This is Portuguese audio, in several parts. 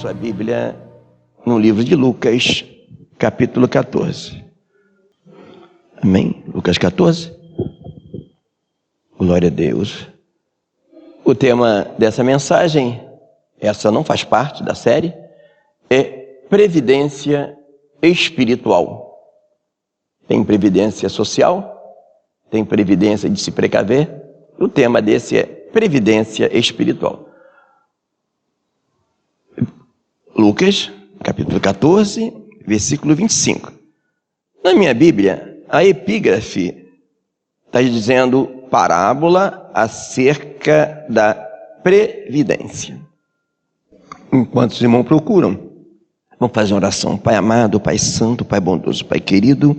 sua Bíblia no livro de Lucas, capítulo 14. Amém? Lucas 14. Glória a Deus. O tema dessa mensagem, essa não faz parte da série, é previdência espiritual. Tem previdência social, tem previdência de se precaver. O tema desse é previdência espiritual. Lucas, capítulo 14, versículo 25. Na minha Bíblia, a epígrafe está dizendo parábola acerca da previdência. Enquanto os irmãos procuram, vamos fazer uma oração. Pai amado, Pai santo, Pai bondoso, Pai querido,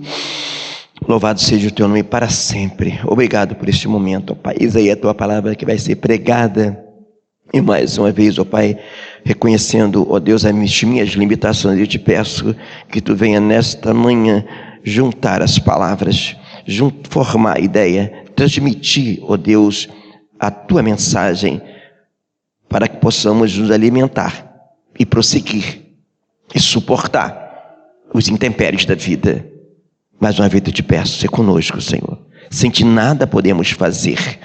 louvado seja o teu nome para sempre. Obrigado por este momento, ó Pai. Eis aí a tua palavra que vai ser pregada. E mais uma vez, ó Pai, reconhecendo, ó Deus, as minhas limitações, eu te peço que tu venha nesta manhã juntar as palavras, formar a ideia, transmitir, ó Deus, a tua mensagem, para que possamos nos alimentar e prosseguir e suportar os intempéries da vida. Mais uma vez eu te peço, seja conosco, Senhor. Sem ti nada podemos fazer.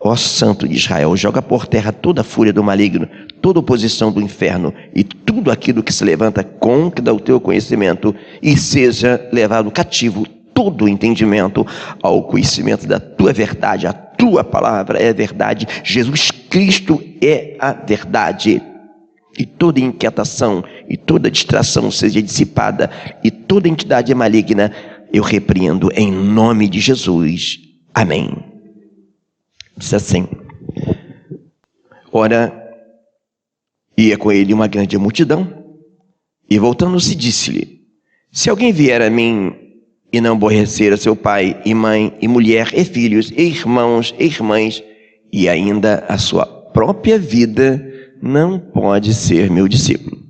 Ó Santo de Israel, joga por terra toda a fúria do maligno, toda oposição do inferno e tudo aquilo que se levanta contra o teu conhecimento, e seja levado cativo todo o entendimento ao conhecimento da tua verdade. A tua palavra é a verdade, Jesus Cristo é a verdade. E toda inquietação e toda distração seja dissipada, e toda entidade maligna eu repreendo em nome de Jesus. Amém. Diz assim: ora, ia com ele uma grande multidão, e voltando-se disse-lhe: se alguém vier a mim e não aborrecer a seu pai e mãe e mulher e filhos e irmãos e irmãs e ainda a sua própria vida, não pode ser meu discípulo.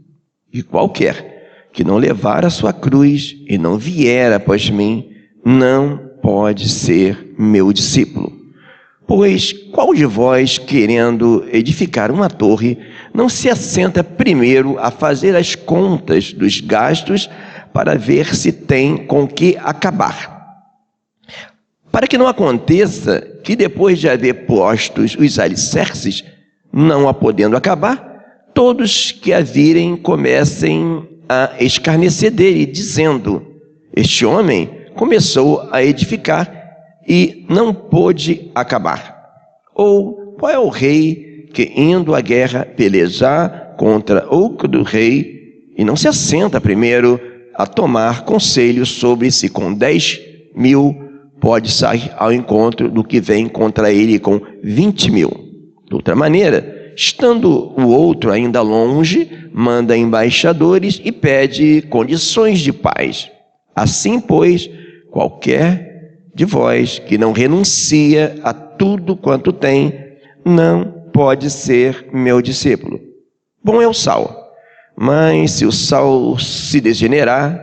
E qualquer que não levar a sua cruz e não vier após mim, não pode ser meu discípulo. Pois qual de vós, querendo edificar uma torre, não se assenta primeiro a fazer as contas dos gastos para ver se tem com que acabar? Para que não aconteça que depois de haver postos os alicerces, não a podendo acabar, todos que a virem comecem a escarnecer dele, dizendo: este homem começou a edificar e não pôde acabar. Ou qual é o rei que, indo à guerra pelejar contra outro rei, e não se assenta primeiro a tomar conselho sobre se com 10.000 pode sair ao encontro do que vem contra ele com 20.000? De outra maneira, estando o outro ainda longe, manda embaixadores e pede condições de paz. Assim, pois, qualquer de vós que não renuncia a tudo quanto tem, não pode ser meu discípulo. Bom é o sal, mas se o sal se degenerar,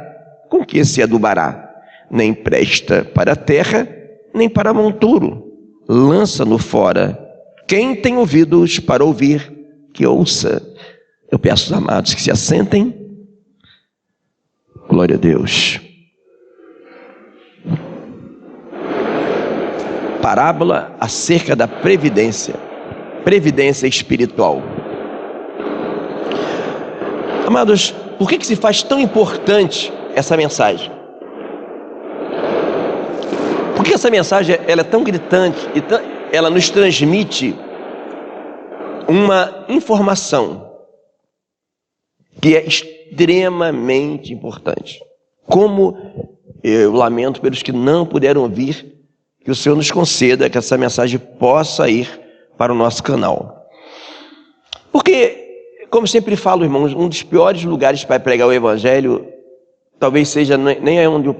com que se adubará? Nem presta para a terra, nem para monturo. Lança-no fora. Quem tem ouvidos para ouvir, que ouça. Eu peço aos amados que se assentem. Glória a Deus. Parábola acerca da previdência espiritual. Amados, por que se faz tão importante essa mensagem? Porque essa mensagem ela é tão gritante e ela nos transmite uma informação que é extremamente importante. Como eu lamento pelos que não puderam ouvir, que o Senhor nos conceda que essa mensagem possa ir para o nosso canal. Porque, como sempre falo, irmãos, um dos piores lugares para pregar o Evangelho talvez seja nem é um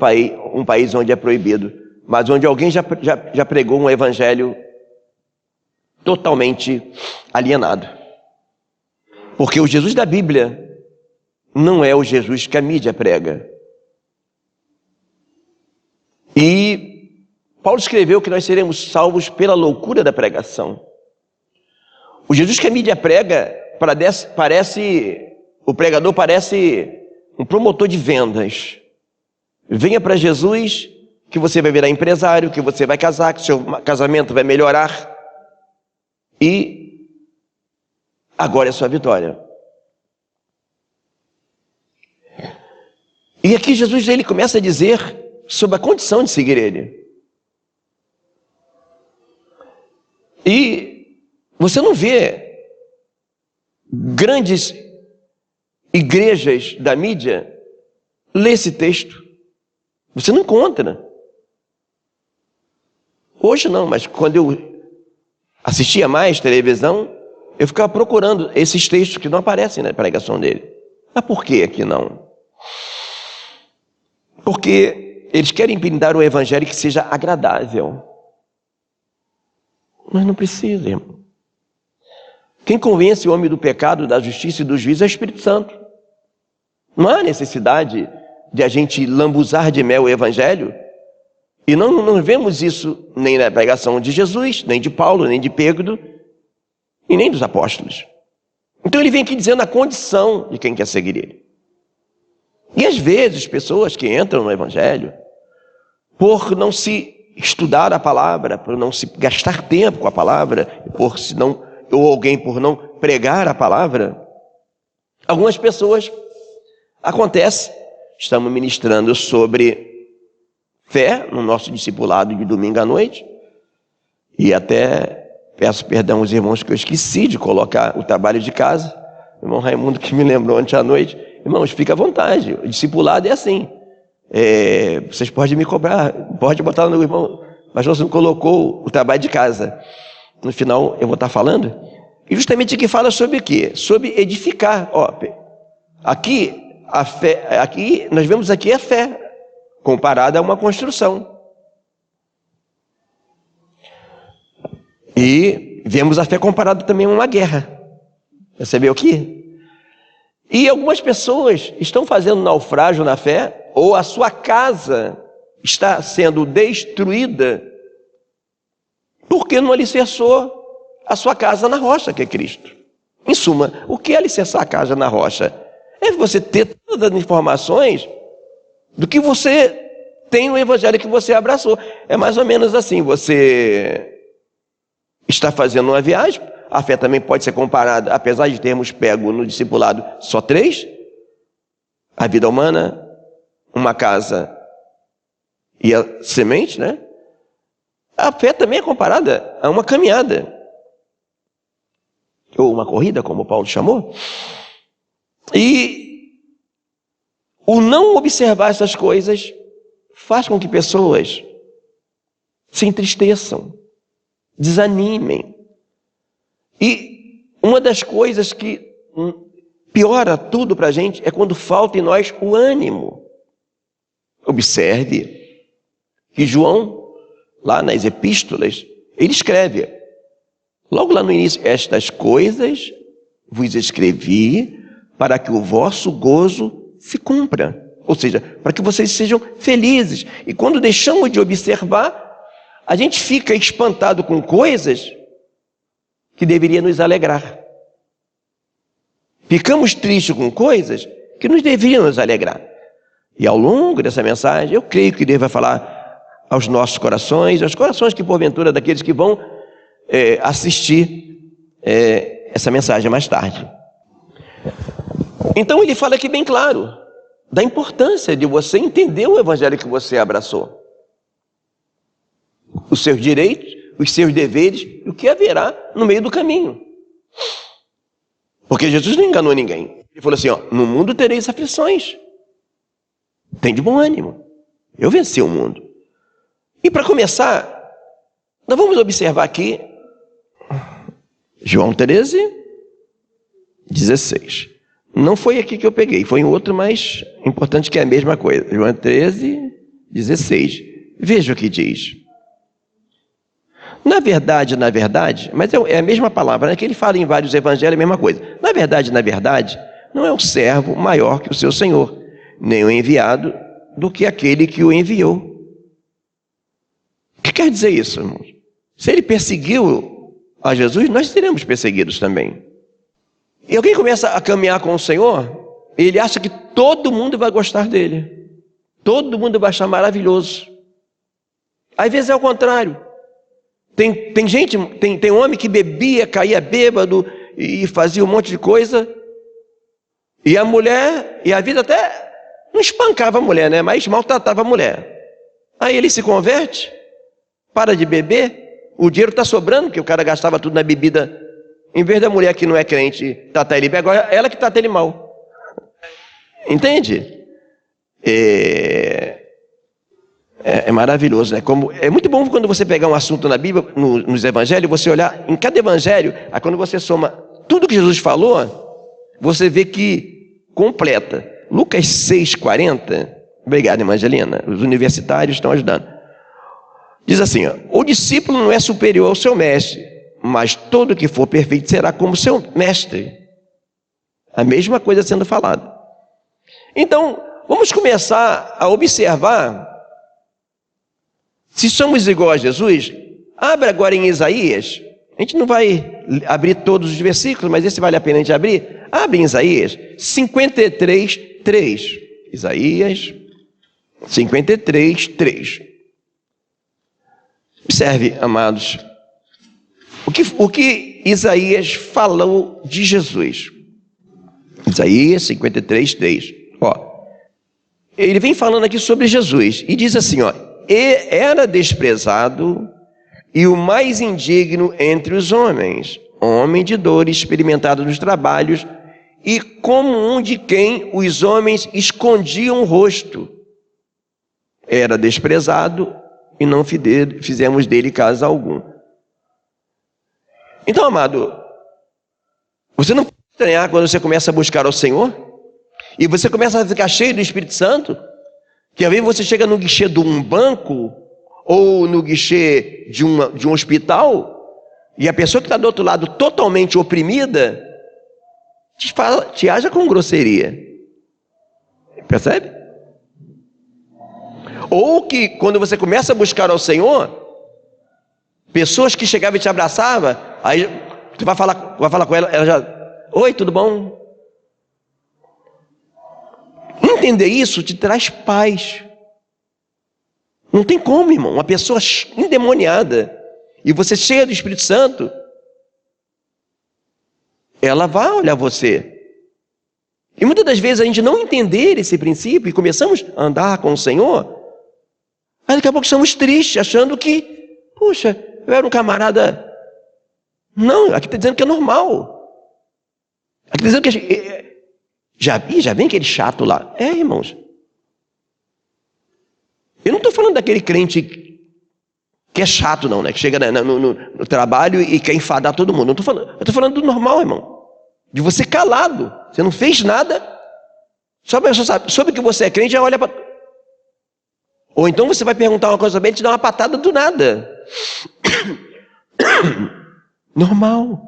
país onde é proibido, mas onde alguém já pregou um Evangelho totalmente alienado. Porque o Jesus da Bíblia não é o Jesus que a mídia prega. E Paulo escreveu que nós seremos salvos pela loucura da pregação. O Jesus que a mídia prega parece o pregador parece um promotor de vendas. Venha para Jesus, que você vai virar empresário, que você vai casar, que seu casamento vai melhorar. E agora é a sua vitória. E aqui Jesus ele começa a dizer sobre a condição de seguir ele. E você não vê grandes igrejas da mídia ler esse texto. Você não encontra. Hoje não, mas quando eu assistia mais televisão, eu ficava procurando esses textos que não aparecem na pregação dele. Mas por que aqui não? Porque eles querem pintar o evangelho que seja agradável. Mas não precisa, irmão. Quem convence o homem do pecado, da justiça e do juízo é o Espírito Santo. Não há necessidade de a gente lambuzar de mel o evangelho. E não vemos isso nem na pregação de Jesus, nem de Paulo, nem de Pedro, e nem dos apóstolos. Então ele vem aqui dizendo a condição de quem quer seguir ele. E às vezes pessoas que entram no evangelho, por não se estudar a palavra, por não se gastar tempo com a palavra, ou alguém por não pregar a palavra, algumas pessoas, acontece, estamos ministrando sobre fé no nosso discipulado de domingo à noite, e até peço perdão aos irmãos que eu esqueci de colocar o trabalho de casa, o irmão Raimundo que me lembrou ontem à noite. Irmãos, fica à vontade, o discipulado é assim, vocês podem me cobrar, pode botar no irmão, mas você não colocou o trabalho de casa. No final eu vou estar falando, e justamente aqui fala sobre o quê? Sobre edificar. Aqui a fé, aqui nós vemos aqui a fé comparada a uma construção. E vemos a fé comparada também a uma guerra. Percebeu aqui? E algumas pessoas estão fazendo naufrágio na fé, ou a sua casa está sendo destruída, porque não alicerçou a sua casa na rocha, que é Cristo. Em suma, o que é alicerçar a casa na rocha? É você ter todas as informações do que você tem no evangelho que você abraçou. É mais ou menos assim, você está fazendo uma viagem, a fé também pode ser comparada, apesar de termos pego no discipulado só 3, a vida humana, uma casa e a semente, né? A fé também é comparada a uma caminhada, ou uma corrida, como Paulo chamou. E o não observar essas coisas faz com que pessoas se entristeçam, desanimem. E uma das coisas que piora tudo para a gente é quando falta em nós o ânimo. Observe que João, lá nas epístolas, ele escreve, logo lá no início, estas coisas vos escrevi para que o vosso gozo se cumpra. Ou seja, para que vocês sejam felizes. E quando deixamos de observar, a gente fica espantado com coisas que deveria nos alegrar. Ficamos tristes com coisas que nos deveriam nos alegrar. E ao longo dessa mensagem, eu creio que Deus vai falar aos nossos corações, aos corações que porventura daqueles que vão assistir essa mensagem mais tarde. Então ele fala aqui bem claro da importância de você entender o evangelho que você abraçou. Os seus direitos, os seus deveres e o que haverá no meio do caminho. Porque Jesus não enganou ninguém. Ele falou assim, no mundo tereis aflições. Tem de bom ânimo. Eu venci o mundo. E para começar, nós vamos observar aqui João 13, 16. Não foi aqui que eu peguei, foi em outro mais importante que é a mesma coisa. João 13, 16. Veja o que diz. Na verdade, mas é a mesma palavra, né? Que ele fala em vários evangelhos, a mesma coisa. Na verdade, não é o servo maior que o seu senhor, nem o enviado do que aquele que o enviou. O que quer dizer isso, irmãos? Se ele perseguiu a Jesus, nós seremos perseguidos também. E alguém começa a caminhar com o Senhor, ele acha que todo mundo vai gostar dele. Todo mundo vai achar maravilhoso. Às vezes é o contrário. Tem homem que bebia, caía bêbado e fazia um monte de coisa. E a mulher, e a vida até não espancava a mulher, né? Mas maltratava a mulher. Aí ele se converte, para de beber, o dinheiro está sobrando, porque o cara gastava tudo na bebida. Em vez da mulher que não é crente tratar ele bem, agora ela que trata ele mal. Entende? É maravilhoso, né? É muito bom quando você pegar um assunto na Bíblia, nos evangelhos, você olhar em cada evangelho, aí quando você soma tudo que Jesus falou, você vê que completa. Lucas 6,40, obrigado, Evangelina, os universitários estão ajudando. Diz assim, ó, o discípulo não é superior ao seu mestre, mas todo que for perfeito será como seu mestre. A mesma coisa sendo falada. Então, vamos começar a observar se somos igual a Jesus. Abre agora em Isaías. A gente não vai abrir todos os versículos, mas esse vale a pena a gente abrir. Abre em Isaías 53, 3. Isaías 53, 3. Observe, amados, o que Isaías falou de Jesus. Isaías 53, 3. Ó, ele vem falando aqui sobre Jesus e diz assim, ó, era desprezado e o mais indigno entre os homens, homem de dor, experimentado nos trabalhos, e como um de quem os homens escondiam o rosto. Era desprezado e não fizemos dele caso algum. Então, amado, você não pode estranhar quando você começa a buscar ao Senhor e você começa a ficar cheio do Espírito Santo, que às vezes você chega no guichê de um banco ou no guichê de um hospital e a pessoa que está do outro lado totalmente oprimida te haja com grosseria. Percebe? Ou que quando você começa a buscar ao Senhor, pessoas que chegavam e te abraçavam, aí você vai falar com ela, ela já, oi, tudo bom? Entender isso te traz paz. Não tem como, irmão, uma pessoa endemoniada e você cheia do Espírito Santo, ela vai olhar você. E muitas das vezes a gente não entender esse princípio e começamos a andar com o Senhor, aí daqui a pouco estamos tristes, achando que, puxa, eu era um camarada. Não, aqui está dizendo que é normal. Aqui está dizendo que já vem aquele chato lá. Irmãos. Eu não estou falando daquele crente que é chato, não, né? Que chega no trabalho e quer enfadar todo mundo. Eu estou falando do normal, irmão. De você calado. Você não fez nada. Só a pessoa sabe. Soube que você é crente, já olha para. Ou então você vai perguntar uma coisa bem e te dá uma patada do nada. Normal.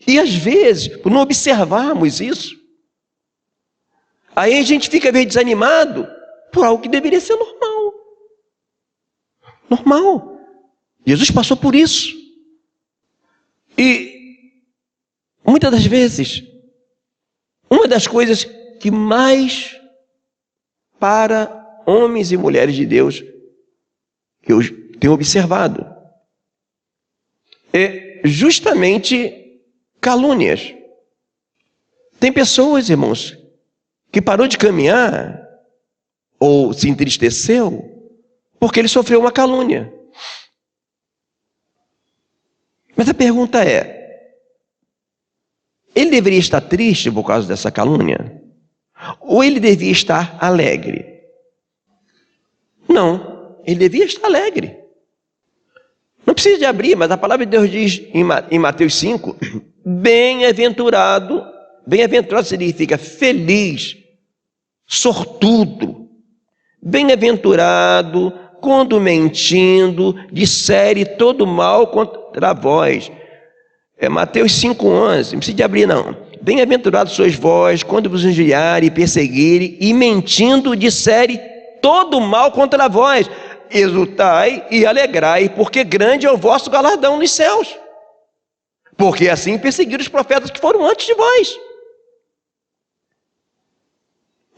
E às vezes, por não observarmos isso, aí a gente fica meio desanimado por algo que deveria ser normal. Normal. Jesus passou por isso. E muitas das vezes, uma das coisas que mais para homens e mulheres de Deus que eu tenho observado é justamente calúnias. Tem pessoas, irmãos, que parou de caminhar ou se entristeceu porque ele sofreu uma calúnia. Mas a pergunta é, ele deveria estar triste por causa dessa calúnia? Ou ele devia estar alegre? Não, ele devia estar alegre. Não precisa de abrir, mas a palavra de Deus diz em Mateus 5, bem-aventurado significa feliz, sortudo. Bem-aventurado, quando mentindo, disserem todo mal contra vós. É Mateus 5,11, não precisa de abrir não. Bem-aventurados sois vós, quando vos injuriarem, perseguirem e mentindo disserem todo mal contra vós. Exultai e alegrai, porque grande é o vosso galardão nos céus. porque assim perseguiram os profetas que foram antes de vós.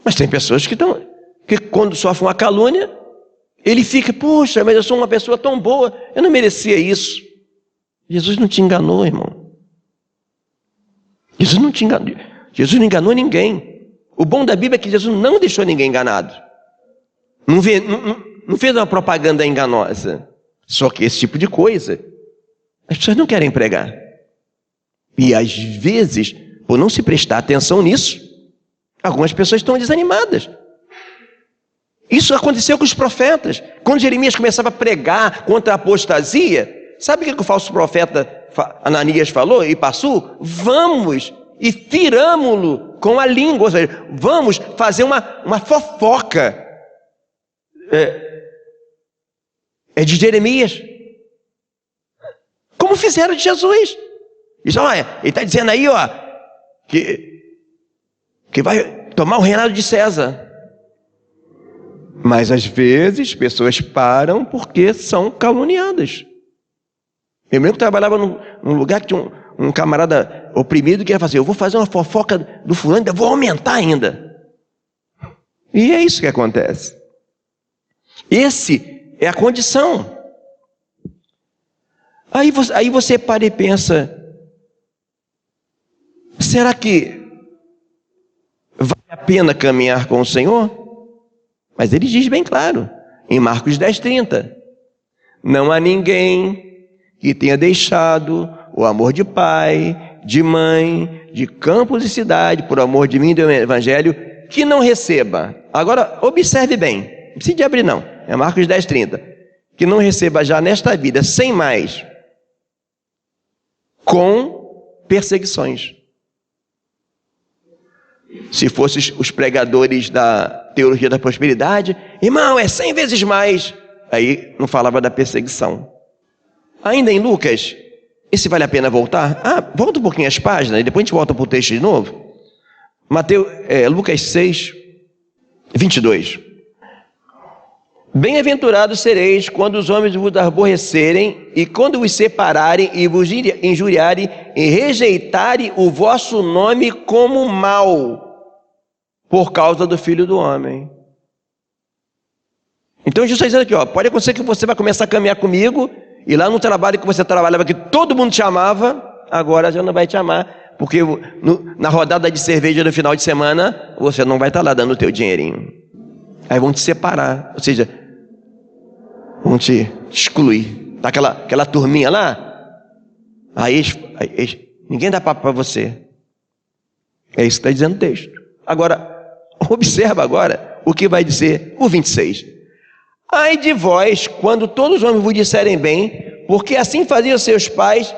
Mas tem pessoas que quando sofrem uma calúnia, ele fica, puxa, mas eu sou uma pessoa tão boa, eu não merecia isso. Jesus não te enganou, irmão. Jesus não enganou ninguém. O bom da Bíblia é que Jesus não deixou ninguém enganado. Não fez uma propaganda enganosa. Só que esse tipo de coisa, as pessoas não querem pregar. E às vezes, por não se prestar atenção nisso, algumas pessoas estão desanimadas. Isso aconteceu com os profetas. Quando Jeremias começava a pregar contra a apostasia, sabe o que o falso profeta Ananias falou e passou? Vamos e firamo-lo com a língua, ou seja, vamos fazer uma fofoca de Jeremias, como fizeram de Jesus. Diz, olha, ele está dizendo aí, ó, que vai tomar o reinado de César. Mas às vezes pessoas param porque são caluniadas. Eu mesmo trabalhava num lugar que tinha um camarada oprimido que ia fazer, eu vou fazer uma fofoca do fulano, ainda vou aumentar ainda. E é isso que acontece. Esse é a condição. Aí você para e pensa, será que vale a pena caminhar com o Senhor? Mas ele diz bem claro, em Marcos 10:30, não há ninguém que tenha deixado o amor de pai, de mãe, de campos e cidade, por amor de mim e do Evangelho, que não receba. Agora, observe bem, não precisa de abrir não, é Marcos 10:30, que não receba já nesta vida, sem mais, com perseguições. Se fossem os pregadores da teologia da prosperidade, irmão, é 100 vezes mais. Aí não falava da perseguição. Ainda em Lucas, esse vale a pena voltar? Volta um pouquinho as páginas, e depois a gente volta para o texto de novo. Lucas 6:22. Bem-aventurados sereis quando os homens vos aborrecerem, e quando vos separarem, e vos injuriarem, e rejeitarem o vosso nome como mal, por causa do Filho do Homem. Então Jesus está dizendo aqui, ó, pode acontecer que você vai começar a caminhar comigo, e lá no trabalho que você trabalhava, que todo mundo te amava, agora já não vai te amar, porque na rodada de cerveja no final de semana, você não vai estar lá dando o teu dinheirinho. Aí vão te separar, ou seja, vão te excluir. Tá aquela turminha lá, aí ninguém dá papo para você. É isso que está dizendo o texto. Agora, observa agora o que vai dizer o 26. Ai de vós, quando todos os homens vos disserem bem, porque assim faziam seus pais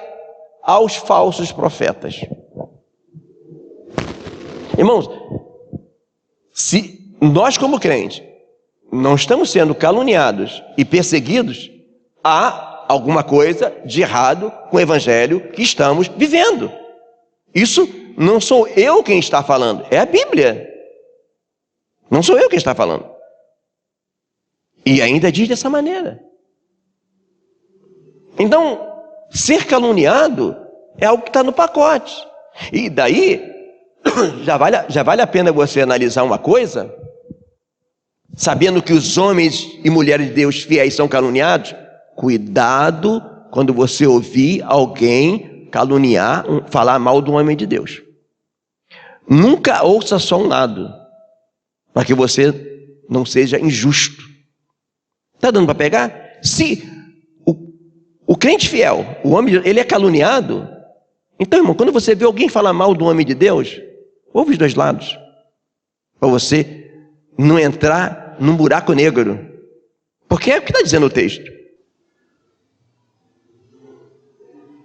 aos falsos profetas. Irmãos, se nós como crentes não estamos sendo caluniados e perseguidos, há alguma coisa de errado com o evangelho que estamos vivendo. Isso não sou eu quem está falando, é a Bíblia. Não sou eu quem está falando. E ainda diz dessa maneira. Então, ser caluniado é algo que está no pacote. E daí, já vale a pena você analisar uma coisa, sabendo que os homens e mulheres de Deus fiéis são caluniados. Cuidado quando você ouvir alguém caluniar, falar mal do homem de Deus. Nunca ouça só um lado, para que você não seja injusto. Está dando para pegar? Se o crente fiel, o homem, ele é caluniado, então, irmão, quando você vê alguém falar mal do homem de Deus, ouve os dois lados, para você não entrar num buraco negro, porque é o que está dizendo o texto.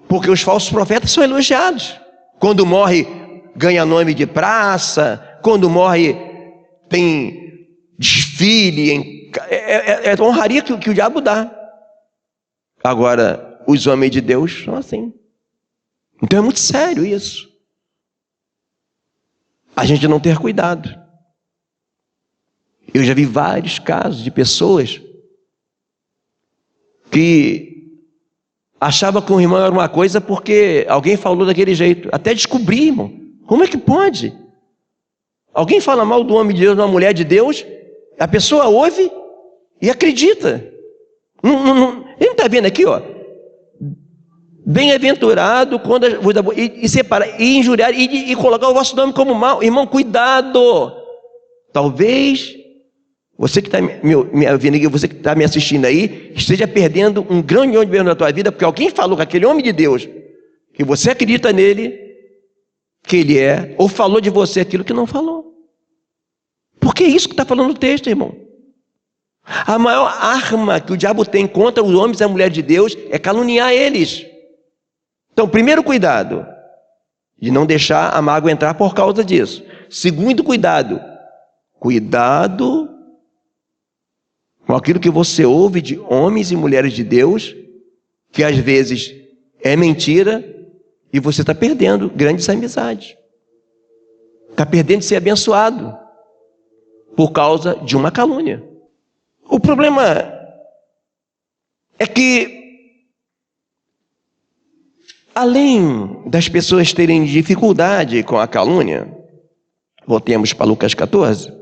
Porque os falsos profetas são elogiados. Quando morre, ganha nome de praça. Quando morre, tem desfile. É a honraria que o diabo dá. Agora, os homens de Deus são assim. Então é muito sério isso. A gente não ter cuidado. Eu já vi vários casos de pessoas que achava que um irmão era uma coisa porque alguém falou daquele jeito. Até descobrir, irmão. Como é que pode? Alguém fala mal do homem de Deus, de uma mulher de Deus, a pessoa ouve e acredita. Ele não está vendo aqui, ó. Bem-aventurado quando e separar, e injuriar, e colocar o vosso nome como mal. Irmão, cuidado. Talvez você que está me ouvindo aqui, você que está me assistindo aí, esteja perdendo um grande homem de Deus na tua vida, porque alguém falou com aquele homem de Deus, que você acredita nele, que ele é, ou falou de você aquilo que não falou. Porque é isso que está falando o texto, irmão. A maior arma que o diabo tem contra os homens e a mulher de Deus é caluniar eles. Então, primeiro cuidado, de não deixar a mágoa entrar por causa disso. Segundo cuidado com aquilo que você ouve de homens e mulheres de Deus, que às vezes é mentira, e você está perdendo grandes amizades. Está perdendo de ser abençoado por causa de uma calúnia. O problema é que, além das pessoas terem dificuldade com a calúnia, voltemos para Lucas 14,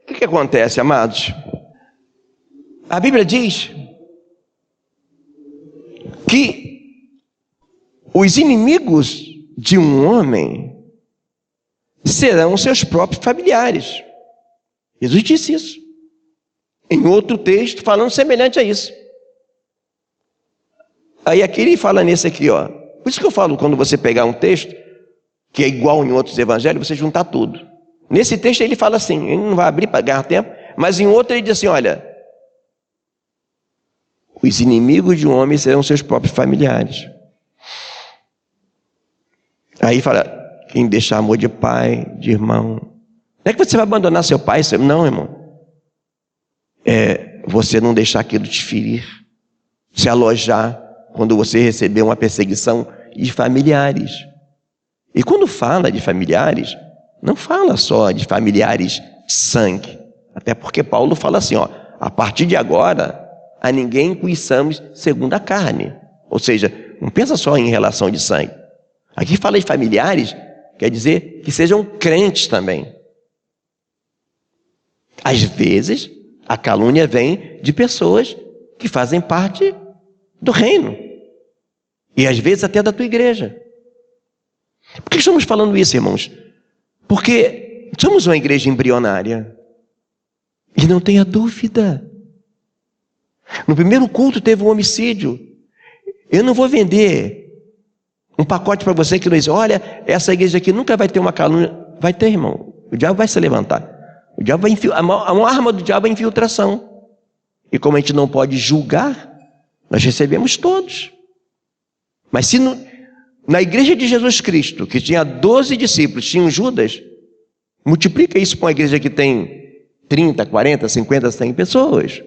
o que acontece, amados? A Bíblia diz que os inimigos de um homem serão seus próprios familiares. Jesus disse isso em outro texto, falando semelhante a isso. Aí aqui ele fala nesse aqui, ó. Por isso que eu falo, quando você pegar um texto que é igual em outros evangelhos, você juntar tudo. Nesse texto ele fala assim, ele não vai abrir para ganhar tempo, mas em outro ele diz assim, olha, os inimigos de um homem serão seus próprios familiares. Aí fala, quem deixar amor de pai, de irmão. Não é que você vai abandonar seu pai, não, irmão. É você não deixar aquilo te ferir, se alojar quando você receber uma perseguição de familiares. E quando fala de familiares, não fala só de familiares de sangue. Até porque Paulo fala assim, ó, a partir de agora, a ninguém conheçamos segundo a carne. Ou seja, não pensa só em relação de sangue. Aqui fala de familiares, quer dizer que sejam crentes também. Às vezes, a calúnia vem de pessoas que fazem parte do reino. E às vezes até da tua igreja. Por que estamos falando isso, irmãos? Porque somos uma igreja embrionária. E não tenha dúvida. No primeiro culto teve um homicídio. Eu não vou vender um pacote para você que não diz, olha, essa igreja aqui nunca vai ter uma calúnia. Vai ter, irmão. O diabo vai se levantar. O diabo vai a maior arma do diabo é a infiltração. E como a gente não pode julgar, nós recebemos todos. Mas se na igreja de Jesus Cristo, que tinha 12 discípulos, tinha um Judas, multiplica isso para uma igreja que tem 30, 40, 50, 100 pessoas.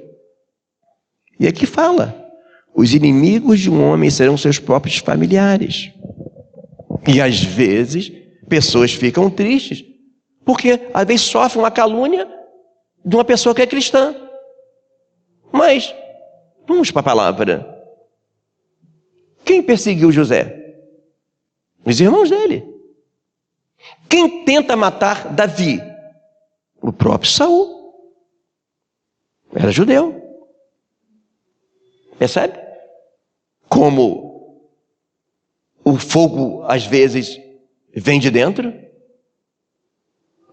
E aqui fala, os inimigos de um homem serão seus próprios familiares. E às vezes, pessoas ficam tristes, porque às vezes sofrem uma calúnia de uma pessoa que é cristã. Mas, vamos para a palavra. Quem perseguiu José? Os irmãos dele. Quem tenta matar Davi? O próprio Saul. Era judeu. Percebe? Como o fogo às vezes vem de dentro.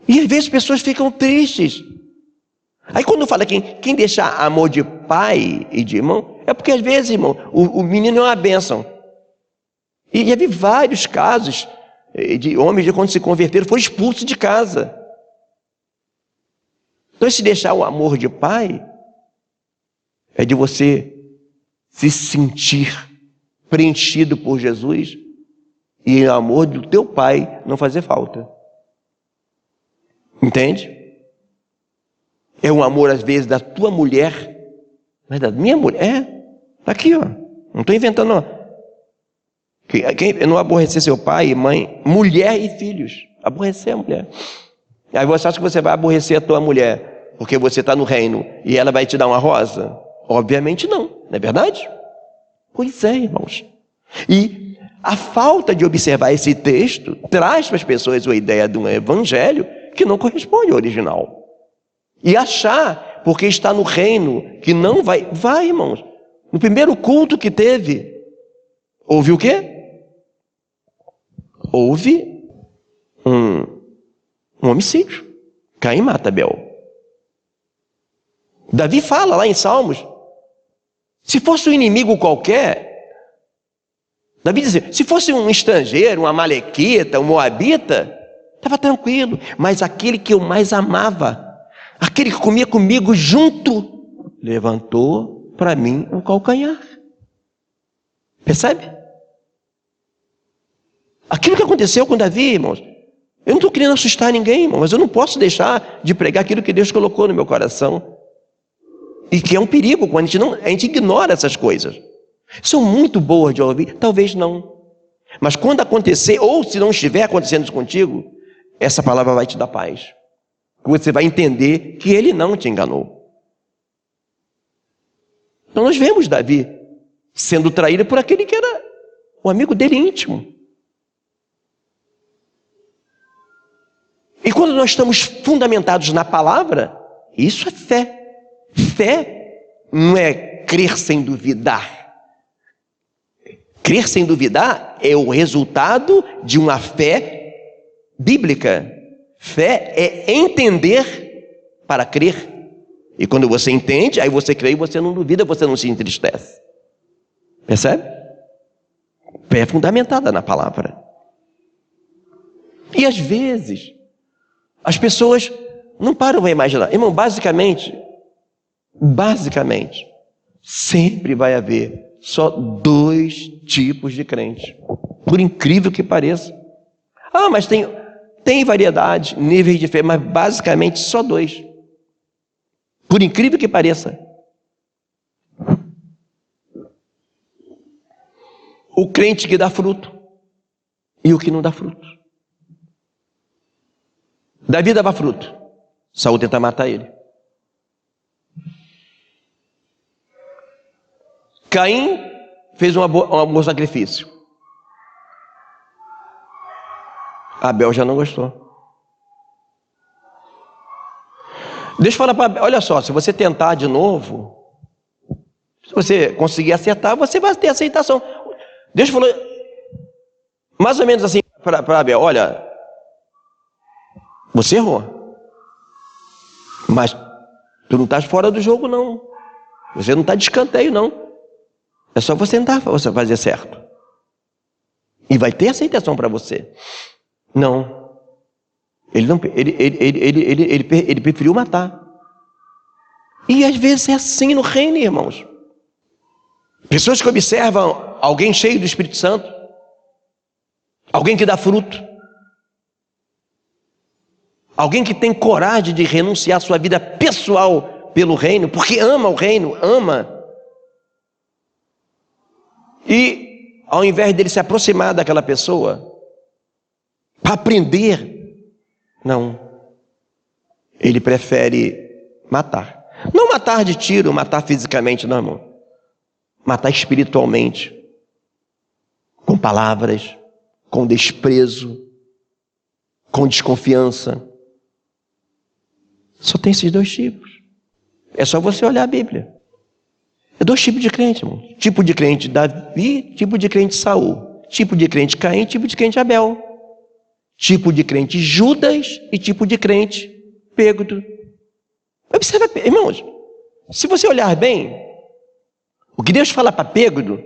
E às vezes as pessoas ficam tristes. Aí quando fala quem deixar amor de pai e de irmão, é porque às vezes, irmão, o menino é uma bênção. E já vi vários casos de homens que quando se converteram foram expulsos de casa. Então se deixar o amor de pai, é de você se sentir preenchido por Jesus e o amor do teu pai não fazer falta. Entende? É um amor, às vezes, da tua mulher, mas da minha mulher. Tá aqui, ó. Não estou inventando, não. Quem não aborrecer seu pai e mãe, mulher e filhos. Aborrecer a mulher. Aí você acha que você vai aborrecer a tua mulher porque você está no reino e ela vai te dar uma rosa? Obviamente não. não é verdade? Pois é, irmãos. E a falta de observar esse texto traz para as pessoas a ideia de um evangelho que não corresponde ao original. E achar, porque está no reino, que não vai. Vai, irmãos. No primeiro culto que teve, houve o quê? Houve um homicídio. Caim mata Abel. Davi fala lá em Salmos, se fosse um inimigo qualquer, Davi dizia, se fosse um estrangeiro, um amalequita, um moabita, estava tranquilo, mas aquele que eu mais amava, aquele que comia comigo junto, levantou para mim um calcanhar. Percebe? Aquilo que aconteceu com Davi, irmãos, eu não estou querendo assustar ninguém, irmão, mas eu não posso deixar de pregar aquilo que Deus colocou no meu coração. E que é um perigo quando a gente ignora essas coisas. São muito boas de ouvir? Talvez não. Mas quando acontecer, ou se não estiver acontecendo isso contigo, essa palavra vai te dar paz. Você vai entender que ele não te enganou. Então nós vemos Davi sendo traído por aquele que era o amigo dele íntimo. E quando nós estamos fundamentados na palavra, isso é fé. Fé não é crer sem duvidar. Crer sem duvidar é o resultado de uma fé bíblica. Fé é entender para crer. E quando você entende, aí você crê e você não duvida, você não se entristece. Percebe? Fé é fundamentada na palavra. E às vezes, as pessoas não param a imaginar. Irmão, basicamente, sempre vai haver só 2 tipos de crente. Por incrível que pareça. Ah, mas tem variedade, níveis de fé, mas basicamente só 2. Por incrível que pareça. O crente que dá fruto e o que não dá fruto. Davi dava fruto. Saul tenta matar ele. Caim fez um bom sacrifício. Abel já não gostou. Deixa eu falar para Abel, olha só, se você tentar de novo, se você conseguir acertar, você vai ter aceitação. Deus falou mais ou menos assim para Abel, olha, você errou, mas tu não estás fora do jogo não, você não está de escanteio não. É só você tentar você fazer certo. E vai ter aceitação para você. Não. Ele preferiu matar. E às vezes é assim no reino, irmãos. Pessoas que observam alguém cheio do Espírito Santo. Alguém que dá fruto. Alguém que tem coragem de renunciar à sua vida pessoal pelo reino, porque ama o reino, ama. E ao invés dele se aproximar daquela pessoa para aprender, não, ele prefere matar. Não matar de tiro, matar fisicamente, não, irmão. Matar espiritualmente, com palavras, com desprezo, com desconfiança. Só tem esses 2 tipos. É só você olhar a Bíblia. É 2 tipos de crente, irmão. Tipo de crente Davi, tipo de crente Saul. Tipo de crente Caim, tipo de crente Abel. Tipo de crente Judas e tipo de crente Pedro. Observa, irmãos, se você olhar bem, o que Deus fala para Pedro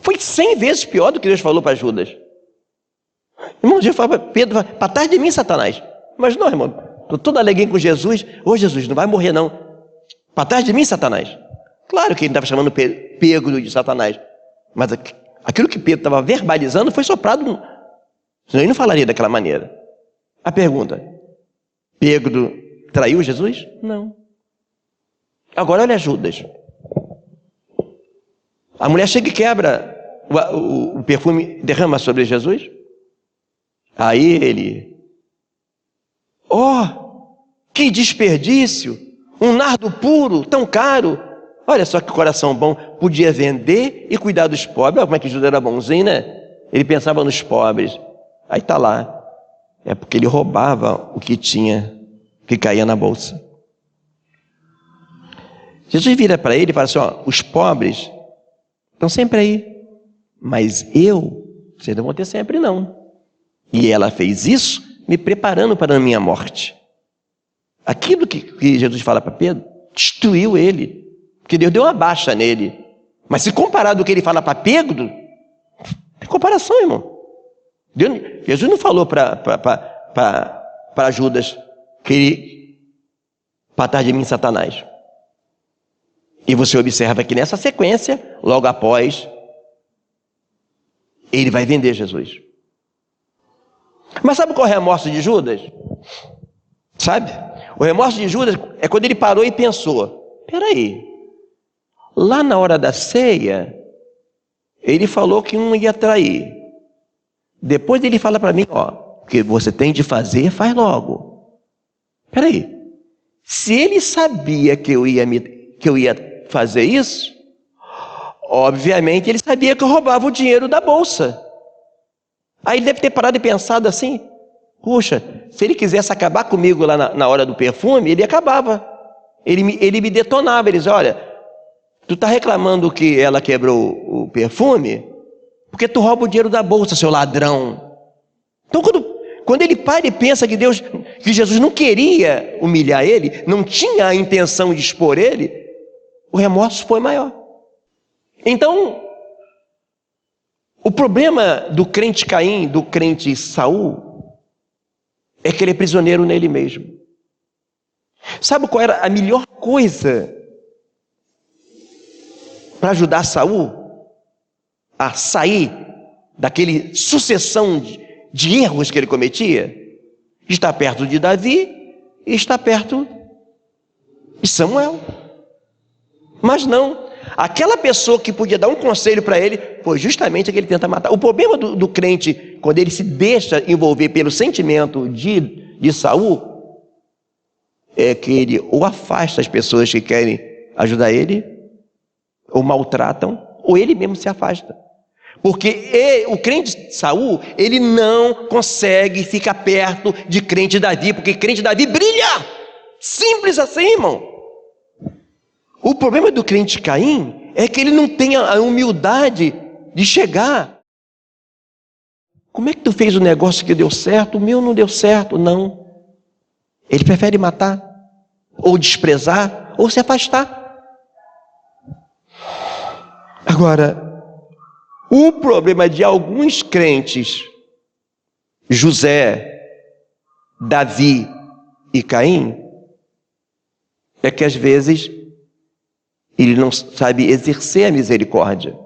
foi 100 vezes pior do que Deus falou para Judas. Irmão, Deus fala para Pedro, para trás de mim, Satanás. Mas não, irmão, estou todo alegre com Jesus. Ô Jesus, não vai morrer não. Para trás de mim, Satanás. Claro que ele estava chamando Pedro de Satanás. Mas aquilo que Pedro estava verbalizando foi soprado. Senão ele não falaria daquela maneira. A pergunta: Pedro traiu Jesus? Não. Agora olha Judas. A mulher chega e quebra o perfume, derrama sobre Jesus. Aí ele: oh, que desperdício! Um nardo puro, tão caro. Olha só que coração bom, podia vender e cuidar dos pobres. Olha como é que Judas era bonzinho, né? Ele pensava nos pobres. Aí está lá. É porque ele roubava o que tinha, que caía na bolsa. Jesus vira para ele e fala assim, ó, os pobres estão sempre aí, mas vocês não vão ter sempre não. E ela fez isso me preparando para a minha morte. Aquilo que Jesus fala para Pedro, destruiu ele, porque Deus deu uma baixa nele. Mas se comparado ao que ele fala para Pedro, tem comparação, irmão. Jesus não falou para Judas que ele patar de mim, Satanás. E você observa que nessa sequência, logo após, ele vai vender Jesus. Mas sabe qual é o remorso de Judas? Sabe? O remorso de Judas é quando ele parou e pensou, peraí, lá na hora da ceia, ele falou que um ia trair. Depois ele fala para mim, ó, o que você tem de fazer, faz logo. Peraí, se ele sabia que eu ia fazer isso, obviamente ele sabia que eu roubava o dinheiro da bolsa. Aí ele deve ter parado e pensado assim, puxa, se ele quisesse acabar comigo lá na hora do perfume, ele acabava. Ele me detonava, ele dizia, olha, tu está reclamando que ela quebrou o perfume, porque tu rouba o dinheiro da bolsa, seu ladrão. Então quando ele para e pensa que Jesus não queria humilhar ele, não tinha a intenção de expor ele, o remorso foi maior. Então, o problema do crente Caim, do crente Saul, é que ele é prisioneiro nele mesmo. Sabe qual era a melhor coisa para ajudar Saul a sair daquele sucessão de erros que ele cometia? Estar perto de Davi e estar perto de Samuel. Mas não, aquela pessoa que podia dar um conselho para ele, foi justamente a que ele tenta matar. O problema do crente, quando ele se deixa envolver pelo sentimento de Saul, é que ele ou afasta as pessoas que querem ajudar ele, ou maltratam, ou ele mesmo se afasta. Porque o crente Saul, ele não consegue ficar perto de crente Davi, porque crente Davi brilha. Simples assim, irmão. O problema do crente Caim é que ele não tem a humildade de chegar. Como é que tu fez o negócio que deu certo? O meu não deu certo, não. Ele prefere matar, ou desprezar, ou se afastar. Agora, o problema de alguns crentes, José, Davi e Caim, é que às vezes ele não sabe exercer a misericórdia.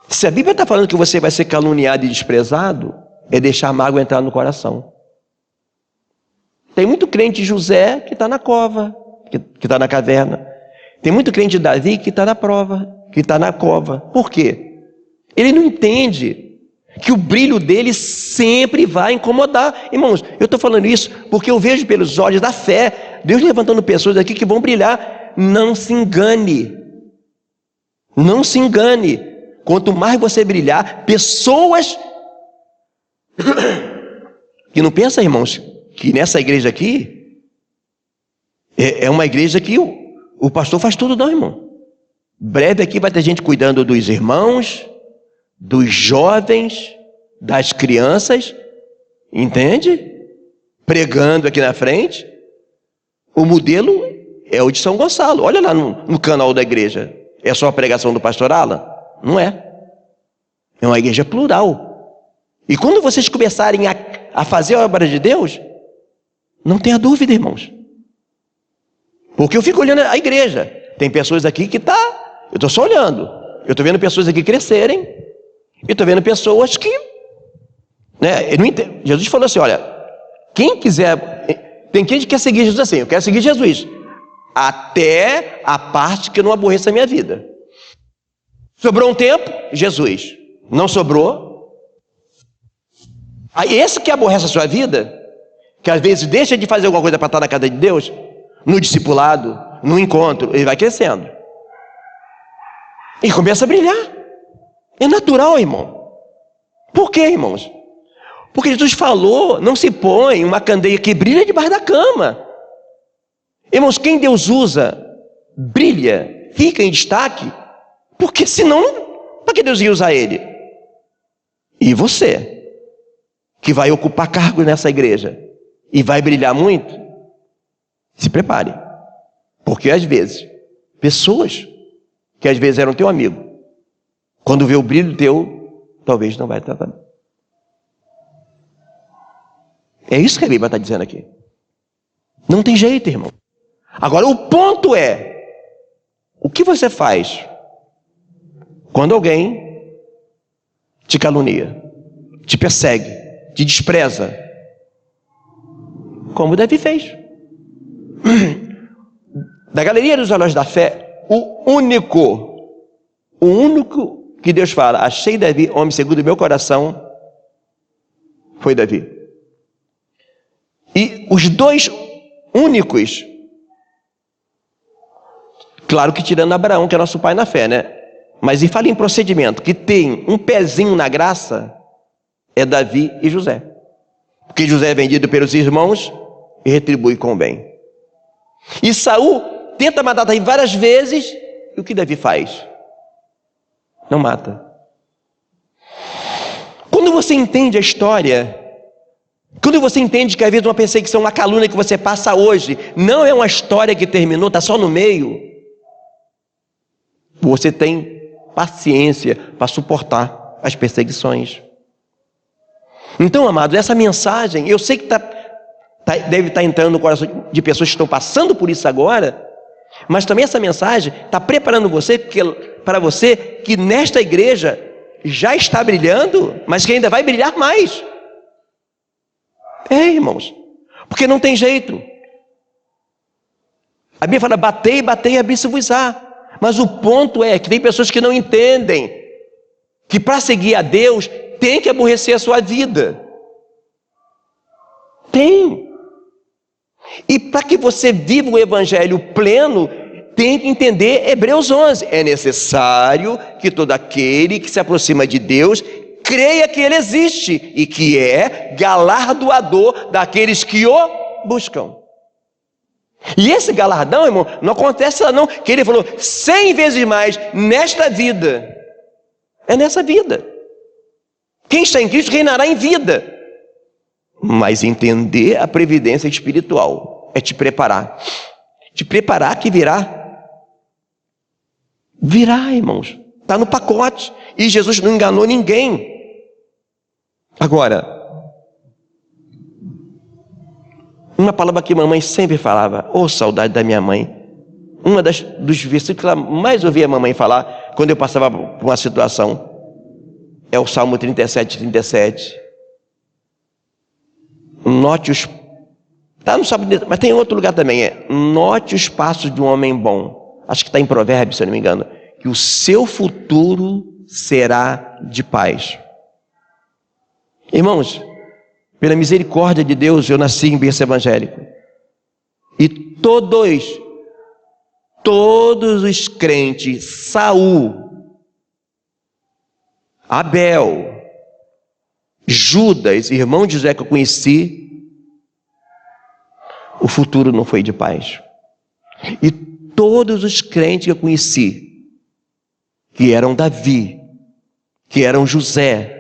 Se a Bíblia está falando que você vai ser caluniado e desprezado, é deixar a mágoa entrar no coração. Tem muito crente de José que está na cova, que está na caverna. Tem muito crente de Davi que está na prova, que está na cova. Por quê? Ele não entende que o brilho dele sempre vai incomodar. Irmãos, eu estou falando isso porque eu vejo pelos olhos da fé, Deus levantando pessoas aqui que vão brilhar. Não se engane. Não se engane. Quanto mais você brilhar, pessoas que não pensam, irmãos, que nessa igreja aqui é uma igreja que o pastor faz tudo, não, irmão. Breve aqui vai ter gente cuidando dos irmãos, dos jovens, das crianças, entende? Pregando aqui na frente. O modelo é o de São Gonçalo. Olha lá no canal da igreja. É só a pregação do pastor Alan? Não é. É uma igreja plural. E quando vocês começarem a fazer a obra de Deus, não tenha dúvida, irmãos. Porque eu fico olhando a igreja. Tem pessoas aqui que eu estou só olhando. Eu estou vendo pessoas aqui crescerem. E estou vendo pessoas que, né, eu não entendo. Jesus falou assim, olha, quem quiser, tem quem quer seguir Jesus assim, eu quero seguir Jesus, até a parte que eu não aborreça a minha vida. Sobrou um tempo, Jesus. Não sobrou. Aí esse que aborrece a sua vida, que às vezes deixa de fazer alguma coisa para estar na casa de Deus, no discipulado, no encontro, ele vai crescendo. E começa a brilhar. É natural, irmão. Por quê, irmãos? Porque Jesus falou, não se põe uma candeia que brilha debaixo da cama. Irmãos, quem Deus usa, brilha, fica em destaque, porque senão, para que Deus ia usar ele? E você, que vai ocupar cargo nessa igreja, e vai brilhar muito, se prepare. Porque às vezes, pessoas que às vezes eram teu amigo, quando vê o brilho teu, talvez não vai tratar. É isso que a Bíblia está dizendo aqui. Não tem jeito, irmão. Agora, o ponto é, o que você faz quando alguém te calunia, te persegue, te despreza? Como Davi fez. Da galeria dos heróis da fé, o único que Deus fala, achei Davi, homem segundo o meu coração, foi Davi. E os dois únicos, claro que tirando Abraão, que é nosso pai na fé, né? Mas e fala em procedimento, que tem um pezinho na graça, é Davi e José. Porque José é vendido pelos irmãos e retribui com o bem. E Saul tenta matar Davi várias vezes, e o que Davi faz? Não mata. Quando você entende a história, quando você entende que às vezes uma perseguição, uma calúnia que você passa hoje, não é uma história que terminou, está só no meio, você tem paciência para suportar as perseguições. Então, amados, essa mensagem, eu sei que deve estar entrando no coração de pessoas que estão passando por isso agora, mas também essa mensagem está preparando você, para você que nesta igreja já está brilhando, mas que ainda vai brilhar mais. Irmãos, porque não tem jeito. A Bíblia fala, batei, batei, abri-se-vos-á. Mas o ponto é que tem pessoas que não entendem que para seguir a Deus tem que aborrecer a sua vida. Tem. E para que você viva o evangelho pleno, tem que entender Hebreus 11. É necessário que todo aquele que se aproxima de Deus creia que Ele existe e que é galardoador daqueles que o buscam. E esse galardão, irmão, não acontece lá não, que Ele falou 100 vezes mais nesta vida. É nessa vida. Quem está em Cristo reinará em vida. Mas entender a previdência espiritual é te preparar. Te preparar que virá. Virá, irmãos. Está no pacote. E Jesus não enganou ninguém. Agora, uma palavra que mamãe sempre falava, saudade da minha mãe. Dos versículos que ela mais ouvia a mamãe falar, quando eu passava por uma situação, é o Salmo 37, 37. Note os... Está no Salmo, mas tem em outro lugar também, note os passos de um homem bom. Acho que está em Provérbios, se eu não me engano. Que o seu futuro será de paz. Irmãos, pela misericórdia de Deus, eu nasci em berço evangélico. E todos os crentes, Saul, Abel, Judas, irmão de José que eu conheci, o futuro não foi de paz. E todos os crentes que eu conheci, que eram Davi, que eram José,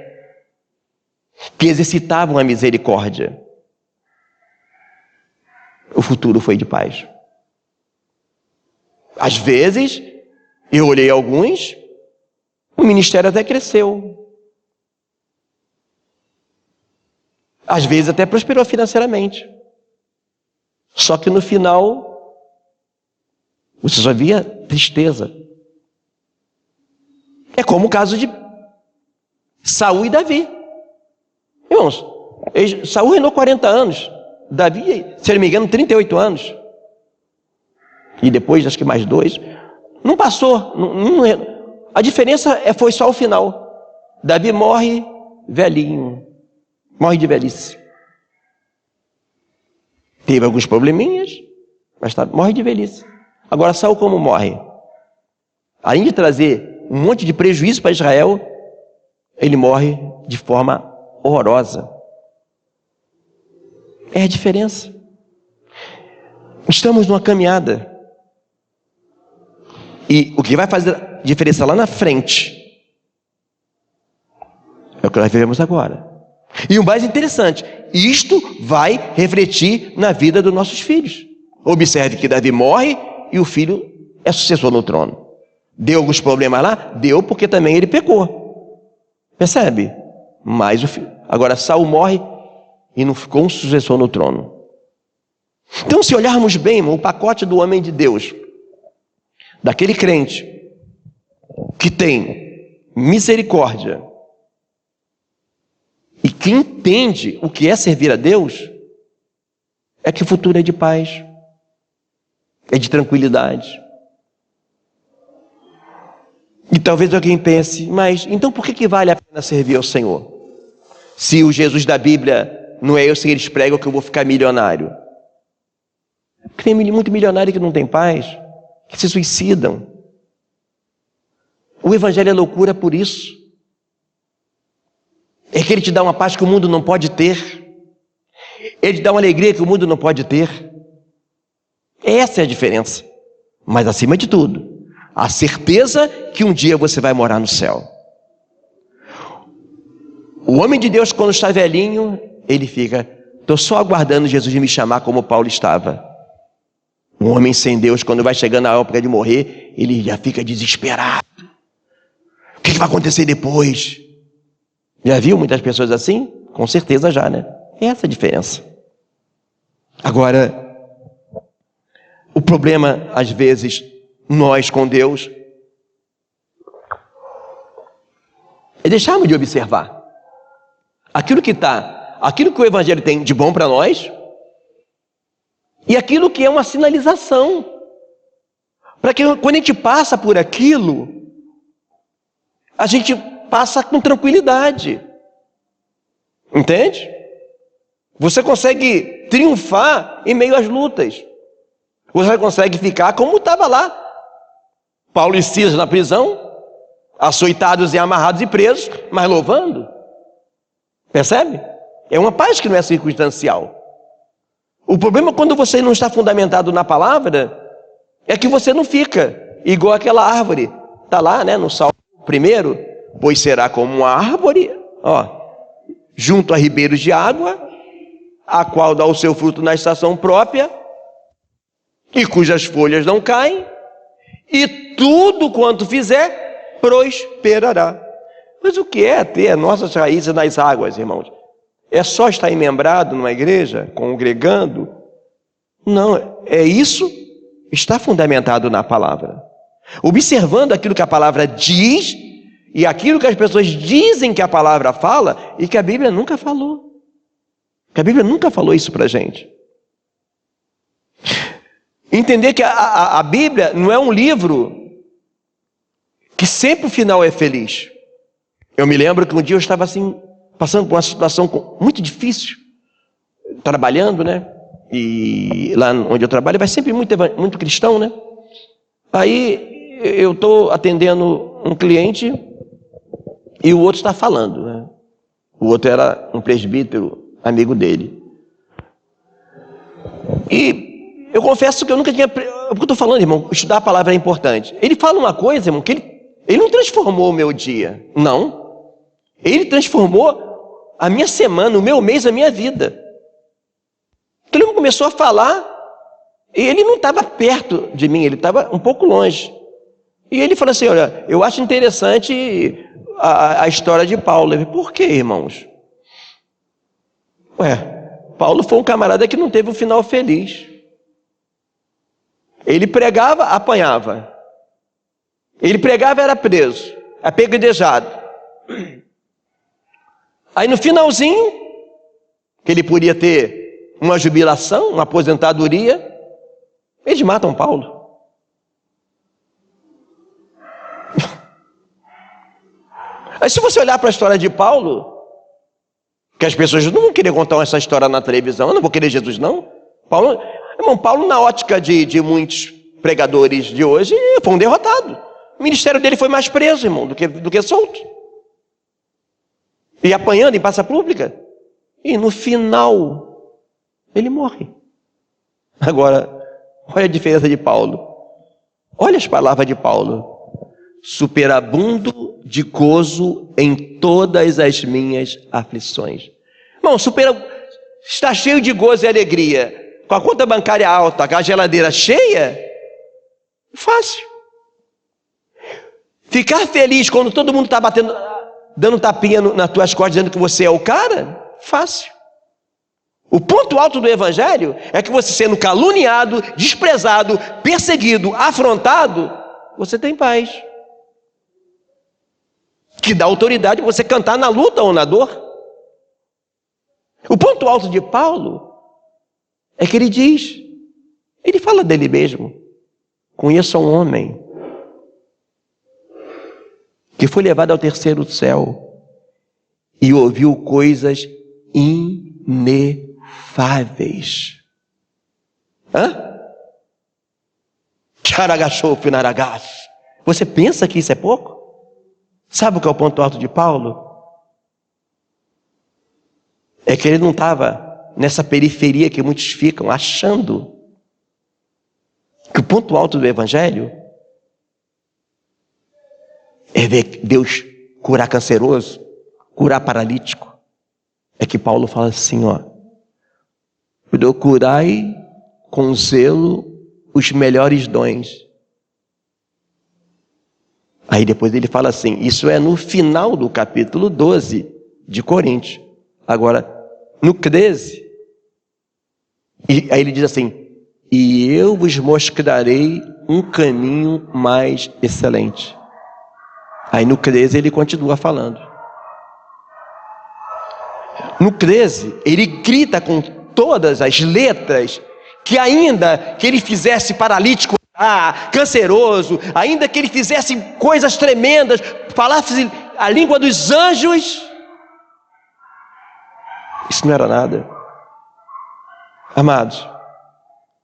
que exercitavam a misericórdia, o futuro foi de paz. Às vezes, eu olhei alguns, o ministério até cresceu. Às vezes até prosperou financeiramente. Só que no final, você só via tristeza. É como o caso de Saul e Davi. Irmãos, Saul reinou 40 anos. Davi, se não me engano, 38 anos. E depois, acho que mais 2. Não passou. A diferença foi só o final. Davi morre velhinho. Morre de velhice. Teve alguns probleminhas, mas morre de velhice. Agora, Saul como morre? Além de trazer um monte de prejuízo para Israel, ele morre de forma horrorosa. É a diferença. Estamos numa caminhada. E o que vai fazer a diferença lá na frente é o que nós vivemos agora. E o mais interessante, isto vai refletir na vida dos nossos filhos. Observe que Davi morre e o filho é sucessor no trono. Deu alguns problemas lá? Deu, porque também ele pecou. Percebe? Mas o filho. Agora Saul morre e não ficou um sucessor no trono. Então, se olharmos bem, irmão, o pacote do homem de Deus, daquele crente que tem misericórdia e que entende o que é servir a Deus, é que o futuro é de paz, é de tranquilidade. E talvez alguém pense, mas então por que vale a pena servir ao Senhor? Se o Jesus da Bíblia não é eu, se eles pregam que eu vou ficar milionário. Porque tem muito milionário que não tem paz, que se suicidam. O Evangelho é loucura por isso. É que ele te dá uma paz que o mundo não pode ter. Ele te dá uma alegria que o mundo não pode ter. Essa é a diferença. Mas acima de tudo, a certeza que um dia você vai morar no céu. O homem de Deus, quando está velhinho, ele fica, estou só aguardando Jesus me chamar como Paulo estava. Um homem sem Deus, quando vai chegando a época de morrer, ele já fica desesperado. O que vai acontecer depois? Já viu muitas pessoas assim? Com certeza já, né? É essa a diferença. Agora, o problema, às vezes, nós com Deus, é deixarmos de observar aquilo que o Evangelho tem de bom para nós, e aquilo que é uma sinalização, para que quando a gente passa por aquilo, a gente passa com tranquilidade. Entende? Você consegue triunfar em meio às lutas. Você consegue ficar como estava lá. Paulo e Silas na prisão, açoitados e amarrados e presos, mas louvando. Percebe? É uma paz que não é circunstancial. O problema quando você não está fundamentado na palavra é que você não fica igual aquela árvore. Está lá, né, no Salmo 1, pois será como uma árvore, junto a ribeiros de água, a qual dá o seu fruto na estação própria, e cujas folhas não caem, e tudo quanto fizer, prosperará. Mas o que é ter nossas raízes nas águas, irmãos? É só estar emembrado numa igreja, congregando? Não, é isso, está fundamentado na palavra. Observando aquilo que a palavra diz, e aquilo que as pessoas dizem que a palavra fala, e que a Bíblia nunca falou. Que a Bíblia nunca falou isso para a gente. Entender que a Bíblia não é um livro que sempre o final é feliz. Eu me lembro que um dia eu estava assim, passando por uma situação muito difícil, trabalhando, né? E lá onde eu trabalho vai sempre muito cristão, né? Aí eu estou atendendo um cliente e o outro está falando, né? O outro era um presbítero, amigo dele. E eu confesso que eu nunca tinha... O que eu estou falando, irmão? Estudar a palavra é importante. Ele fala uma coisa, irmão, que ele não transformou o meu dia. Não. Ele transformou a minha semana, o meu mês, a minha vida. Então ele começou a falar, e ele não estava perto de mim, ele estava um pouco longe. E ele falou assim, olha, eu acho interessante a história de Paulo. Eu falei, por quê, irmãos? Paulo foi um camarada que não teve um final feliz. Ele pregava, apanhava. Ele pregava, era preso, apedrejado. Aí no finalzinho, que ele podia ter uma jubilação, uma aposentadoria, eles matam Paulo. Aí se você olhar para a história de Paulo, que as pessoas não vão querer contar essa história na televisão, eu não vou querer Jesus não. Paulo na ótica de muitos pregadores de hoje foi um derrotado. O ministério dele foi mais preso, irmão, do que solto. E apanhando em praça pública. E no final, ele morre. Agora, olha a diferença de Paulo. Olha as palavras de Paulo. Superabundo de gozo em todas as minhas aflições. Irmão, está cheio de gozo e alegria, com a conta bancária alta, com a geladeira cheia, fácil. Ficar feliz quando todo mundo está dando tapinha nas tuas costas, dizendo que você é o cara, fácil. O ponto alto do evangelho é que você, sendo caluniado, desprezado, perseguido, afrontado, você tem paz, que dá autoridade para você cantar na luta ou na dor. O ponto alto de Paulo é que ele fala dele mesmo: conheça um homem que foi levado ao terceiro céu e ouviu coisas inefáveis. Você pensa que isso é pouco? Sabe o que é o ponto alto de Paulo? É que ele não estava nessa periferia que muitos ficam achando que o ponto alto do evangelho é ver Deus curar canceroso, curar paralítico. É que Paulo fala assim, procurai com zelo os melhores dons. Aí depois ele fala assim, isso é no final do capítulo 12 de Coríntios. Agora, no 13, e aí ele diz assim, e eu vos mostrarei um caminho mais excelente. Aí no 13 ele continua falando. No 13, ele grita com todas as letras que ainda que ele fizesse paralítico, canceroso, ainda que ele fizesse coisas tremendas, falasse a língua dos anjos, isso não era nada. Amados,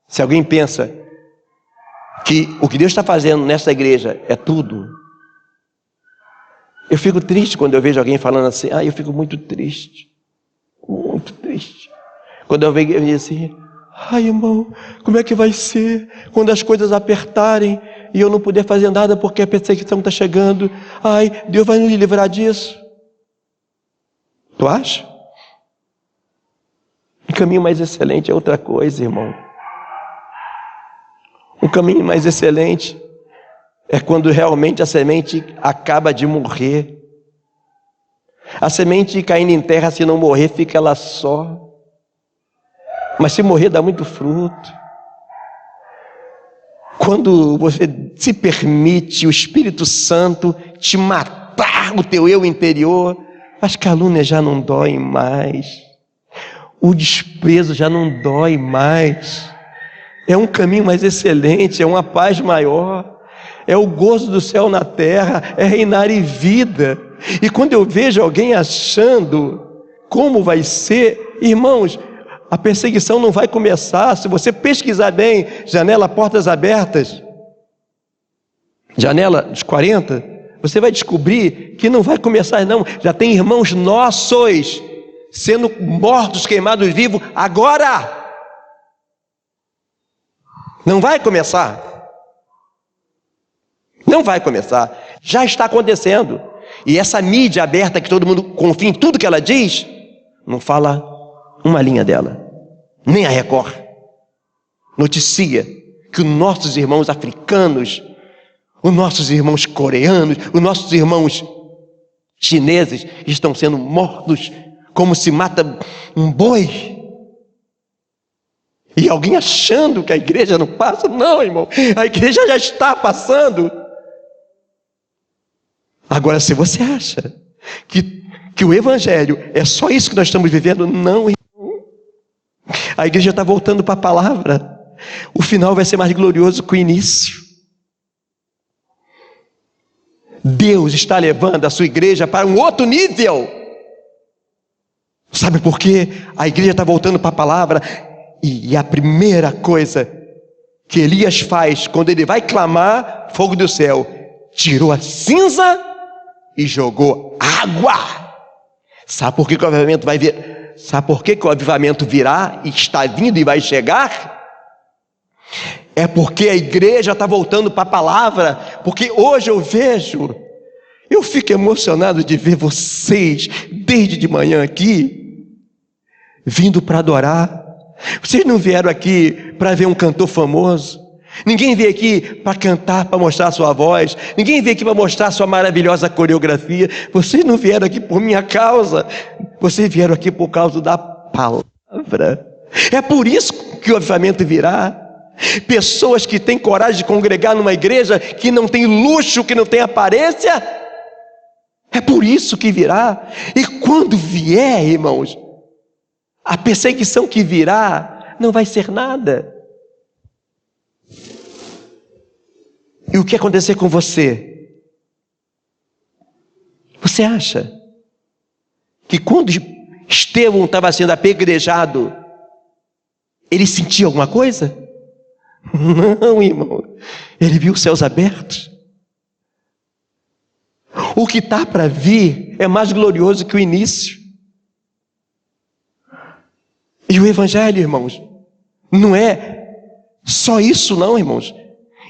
se alguém pensa que o que Deus está fazendo nessa igreja é tudo, eu fico triste quando eu vejo alguém falando assim, eu fico muito triste, quando eu vejo assim, irmão, como é que vai ser quando as coisas apertarem e eu não puder fazer nada porque a perseguição está chegando? Deus vai nos livrar disso. Tu acha? Um caminho mais excelente é outra coisa, irmão. Um caminho mais excelente é quando realmente a semente acaba de morrer. A semente caindo em terra, se não morrer, fica ela só. Mas se morrer, dá muito fruto. Quando você se permite o Espírito Santo te matar o teu eu interior, as calúnias já não doem mais. O desprezo já não dói mais. É um caminho mais excelente, é uma paz maior. É o gozo do céu na terra, é reinar em vida. E quando eu vejo alguém achando como vai ser, irmãos, a perseguição não vai começar. Se você pesquisar bem, janela Portas Abertas, janela dos 40, você vai descobrir que não vai começar não. Já tem irmãos nossos sendo mortos, queimados vivos, agora. Não vai começar. Não vai começar. Já está acontecendo. E essa mídia aberta que todo mundo confia em tudo que ela diz, não fala uma linha dela. Nem a Record noticia que os nossos irmãos africanos, os nossos irmãos coreanos, os nossos irmãos chineses estão sendo mortos como se mata um boi. E alguém achando que a igreja não passa? Não, irmão, a igreja já está passando. Agora, se você acha que o evangelho é só isso que nós estamos vivendo, não, irmão. A igreja está voltando para a palavra. O final vai ser mais glorioso que o início. Deus está levando a sua igreja para um outro nível. Sabe por quê? A igreja está voltando para a palavra. E a primeira coisa que Elias faz quando ele vai clamar, fogo do céu, tirou a cinza e jogou água. Sabe por que o avivamento vai vir? Sabe por que o avivamento virá e está vindo e vai chegar? É porque a igreja está voltando para a palavra. Porque hoje eu fico emocionado de ver vocês desde de manhã aqui vindo para adorar. Vocês não vieram aqui para ver um cantor famoso. Ninguém veio aqui para cantar, para mostrar a sua voz. Ninguém veio aqui para mostrar a sua maravilhosa coreografia. Vocês não vieram aqui por minha causa. Vocês vieram aqui por causa da palavra. É por isso que o avivamento virá. Pessoas que têm coragem de congregar numa igreja que não tem luxo, que não tem aparência. É por isso que virá. E quando vier, irmãos, a perseguição que virá não vai ser nada. E o que acontecer com você? Você acha que quando Estevão estava sendo apedrejado, ele sentia alguma coisa? Não, irmão. Ele viu os céus abertos. O que está para vir é mais glorioso que o início. E o evangelho, irmãos, não é só isso não, irmãos.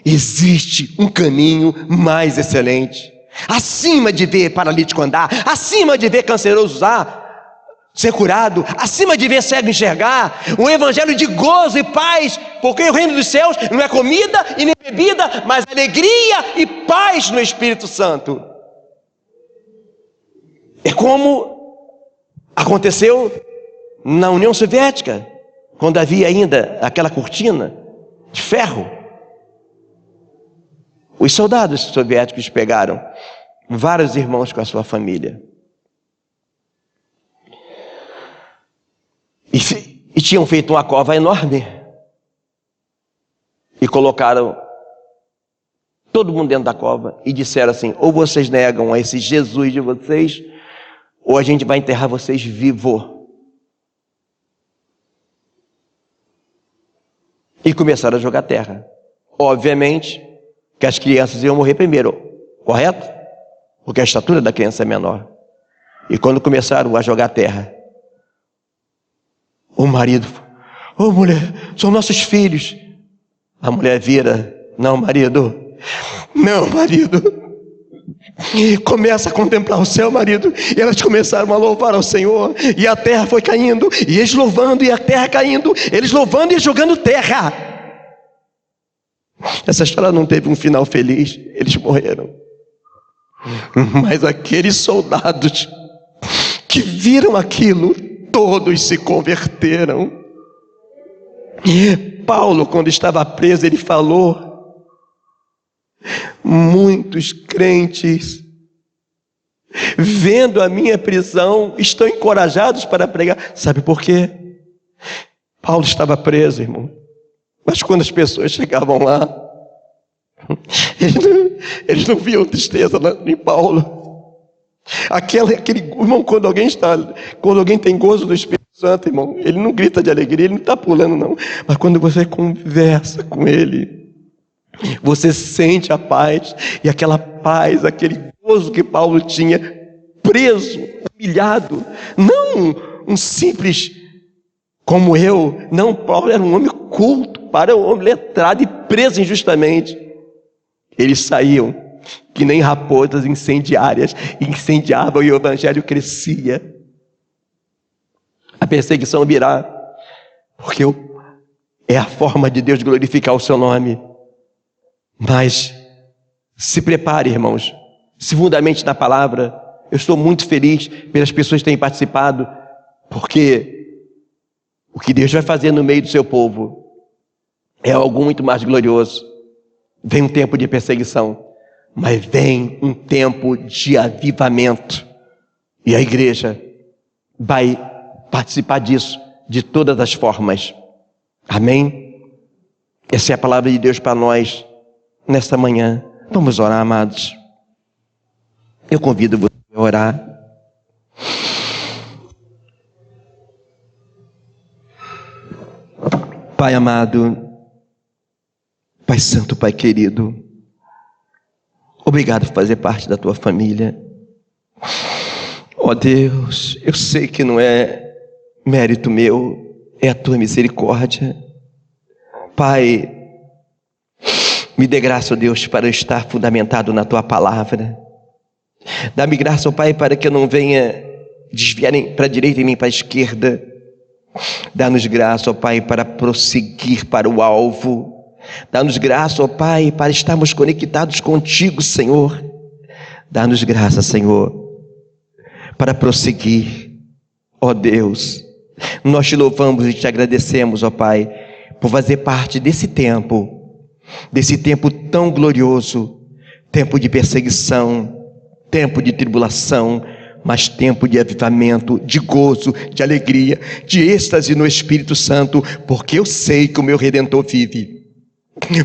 Existe um caminho mais excelente. Acima de ver paralítico andar, acima de ver canceroso ser curado, acima de ver cego enxergar, um evangelho de gozo e paz, porque o reino dos céus não é comida e nem bebida, mas alegria e paz no Espírito Santo. É como aconteceu na União Soviética, quando havia ainda aquela cortina de ferro. Os soldados soviéticos pegaram vários irmãos com a sua família e tinham feito uma cova enorme e colocaram todo mundo dentro da cova e disseram assim: ou vocês negam a esse Jesus de vocês, ou a gente vai enterrar vocês vivos. E começaram a jogar terra. Obviamente que as crianças iam morrer primeiro, correto? Porque a estatura da criança é menor. E quando começaram a jogar terra, o marido: ô mulher, são nossos filhos. A mulher vira: não, marido. Começa a contemplar o céu, marido. E elas começaram a louvar ao Senhor. E a terra foi caindo, e eles louvando, e a terra caindo, eles louvando e jogando terra. Essa história não teve um final feliz. Eles morreram. Mas aqueles soldados que viram aquilo, todos se converteram. Paulo, quando estava preso, ele falou: muitos crentes, vendo a minha prisão, estão encorajados para pregar. Sabe por quê? Paulo estava preso, irmão. Mas quando as pessoas chegavam lá, eles não viam tristeza em Paulo. Aquele irmão, quando alguém tem gozo do Espírito Santo, irmão, ele não grita de alegria, ele não está pulando não. Mas quando você conversa com ele, você sente a paz, e aquela paz, aquele gozo que Paulo tinha, preso, humilhado, não um simples como eu, não, Paulo era um homem culto, para um homem letrado e preso injustamente. Eles saíam que nem raposas incendiárias, incendiavam e o evangelho crescia. A perseguição virá, porque é a forma de Deus glorificar o seu nome. Mas se prepare, irmãos, se fundamente na palavra. Eu estou muito feliz pelas pessoas que têm participado, porque o que Deus vai fazer no meio do seu povo é algo muito mais glorioso. Vem um tempo de perseguição, mas vem um tempo de avivamento, e a igreja vai participar disso de todas as formas. Amém? Essa é a palavra de Deus para nós nesta manhã. Vamos orar, amados. Eu convido você a orar. Pai amado, Pai Santo, Pai querido, obrigado por fazer parte da tua família. Ó Deus, eu sei que não é mérito meu, é a tua misericórdia. Pai, me dê graça, ó Deus, para eu estar fundamentado na tua palavra. Dá-me graça, ó Pai, para que eu não venha desviar nem para a direita e nem para a esquerda. Dá-nos graça, ó Pai, para prosseguir para o alvo. Dá-nos graça, ó Pai, para estarmos conectados contigo, Senhor. Dá-nos graça, Senhor, para prosseguir, ó Deus. Nós te louvamos e te agradecemos, ó Pai, por fazer parte desse tempo tão glorioso, tempo de perseguição, tempo de tribulação, mas tempo de avivamento, de gozo, de alegria, de êxtase no Espírito Santo, porque eu sei que o meu Redentor vive,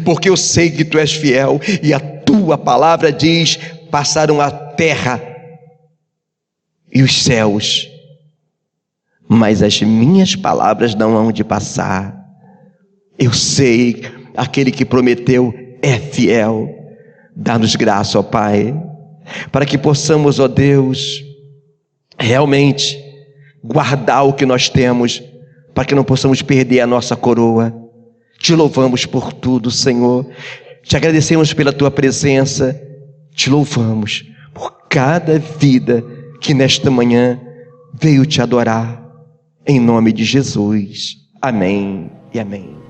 porque eu sei que tu és fiel, e a tua palavra diz: passaram a terra e os céus, mas as minhas palavras não hão de passar. Eu sei, aquele que prometeu é fiel. Dá-nos graça, ó Pai, para que possamos, ó Deus, realmente guardar o que nós temos, para que não possamos perder a nossa coroa. Te louvamos por tudo, Senhor. Te agradecemos pela tua presença. Te louvamos por cada vida que nesta manhã veio te adorar. Em nome de Jesus. Amém e amém.